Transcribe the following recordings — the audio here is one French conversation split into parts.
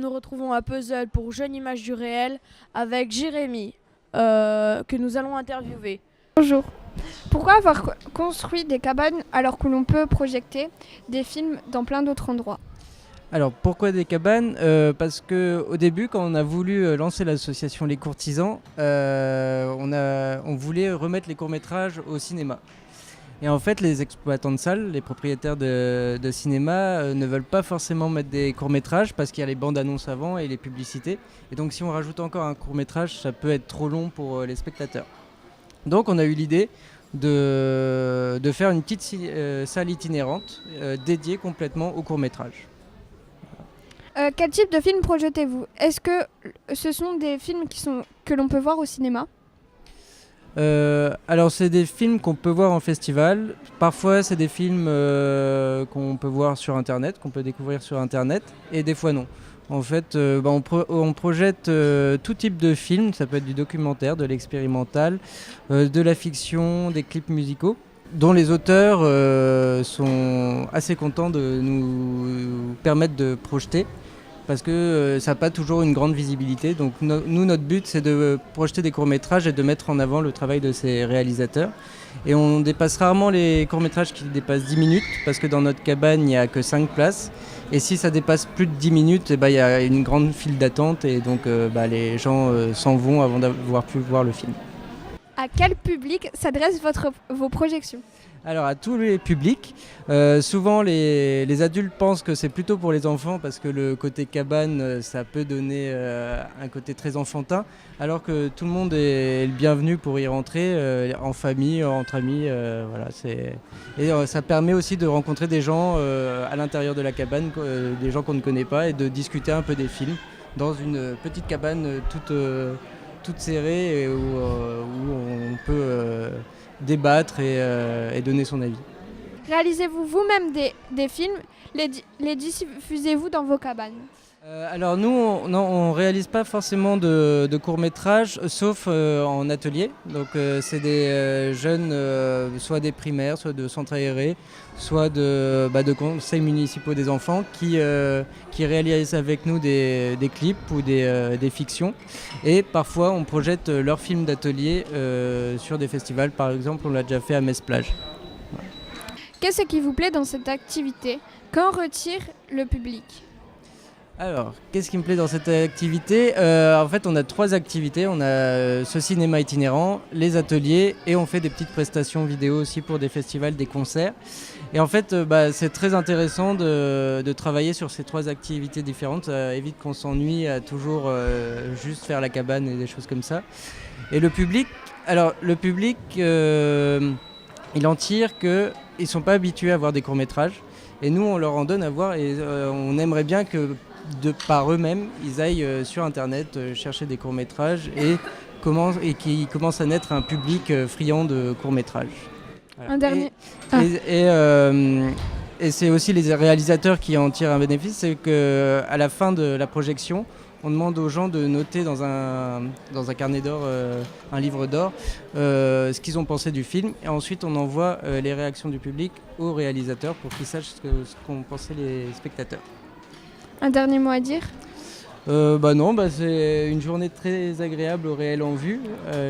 nous retrouvons à Puzzle pour Jeunes Images du Réel avec Jérémy, que nous allons interviewer. Bonjour. Pourquoi avoir construit des cabanes alors que l'on peut projeter des films dans plein d'autres endroits ? Alors pourquoi des cabanes ? Parce qu'au début, quand on a voulu lancer l'association Les Courtisans, on voulait remettre les courts-métrages au cinéma. Et en fait, les exploitants de salles, les propriétaires de cinéma ne veulent pas forcément mettre des courts-métrages parce qu'il y a les bandes annonces avant et les publicités. Et donc si on rajoute encore un court-métrage, ça peut être trop long pour les spectateurs. Donc on a eu l'idée de faire une petite salle itinérante dédiée complètement au court-métrage. Quel type de films projetez-vous ? Est-ce que ce sont des films que l'on peut voir au cinéma ? Alors c'est des films qu'on peut voir en festival. Parfois c'est des films qu'on peut voir sur internet, qu'on peut découvrir sur internet, et des fois non. En fait, on projette tout type de films. Ça peut être du documentaire, de l'expérimental, de la fiction, des clips musicaux, dont les auteurs sont assez contents de nous permettre de projeter. Parce que ça n'a pas toujours une grande visibilité. Donc nous, notre but, c'est de projeter des courts-métrages et de mettre en avant le travail de ces réalisateurs. Et on dépasse rarement les courts-métrages qui dépassent 10 minutes, parce que dans notre cabane, il n'y a que 5 places. Et si ça dépasse plus de 10 minutes, il y a une grande file d'attente, et donc les gens s'en vont avant d'avoir pu voir le film. À quel public s'adressent vos projections ? Alors à tous les publics, souvent les adultes pensent que c'est plutôt pour les enfants parce que le côté cabane ça peut donner un côté très enfantin, alors que tout le monde est le bienvenu pour y rentrer en famille, entre amis. Ça permet aussi de rencontrer des gens à l'intérieur de la cabane, des gens qu'on ne connaît pas, et de discuter un peu des films dans une petite cabane toute serrée et où on peut débattre et donner son avis. Réalisez-vous vous-même des films ? Les diffusez-vous dans vos cabanes ? Alors nous, on réalise pas forcément de courts-métrages, sauf en atelier. Donc c'est des jeunes, soit des primaires, soit de centres aérés, soit de conseils municipaux des enfants qui réalisent avec nous des clips ou des fictions. Et parfois on projette leurs films d'atelier sur des festivals. Par exemple, on l'a déjà fait à Metz-Plage. Voilà. Qu'est-ce qui vous plaît dans cette activité ? Qu'en retire le public ? Alors, qu'est-ce qui me plaît dans cette activité ? En fait, on a 3 activités. On a ce cinéma itinérant, les ateliers, et on fait des petites prestations vidéo aussi pour des festivals, des concerts. Et en fait, c'est très intéressant de travailler sur ces 3 activités différentes. Ça évite qu'on s'ennuie à toujours juste faire la cabane et des choses comme ça. Et le public, il en tire qu'ils ne sont pas habitués à voir des courts-métrages. Et nous, on leur en donne à voir, et on aimerait bien que par eux-mêmes, ils aillent sur Internet chercher des courts-métrages et qu'ils commencent à naître un public friand de courts-métrages. Voilà. Un dernier. Et c'est aussi les réalisateurs qui en tirent un bénéfice, c'est qu'à la fin de la projection, on demande aux gens de noter dans un carnet d'or, un livre d'or, ce qu'ils ont pensé du film. Et ensuite, on envoie les réactions du public aux réalisateurs pour qu'ils sachent ce qu'ont pensé les spectateurs. Un dernier mot à dire ? C'est une journée très agréable au Réel en Vue.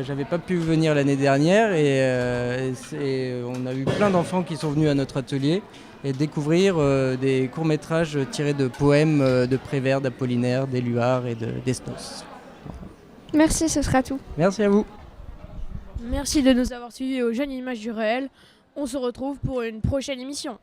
J'avais pas pu venir l'année dernière et on a eu plein d'enfants qui sont venus à notre atelier et découvrir des courts-métrages tirés de poèmes de Prévert, d'Apollinaire, d'Éluard et d'Esnos. Merci, ce sera tout. Merci à vous. Merci de nous avoir suivis aux Jeunes Images du Réel. On se retrouve pour une prochaine émission.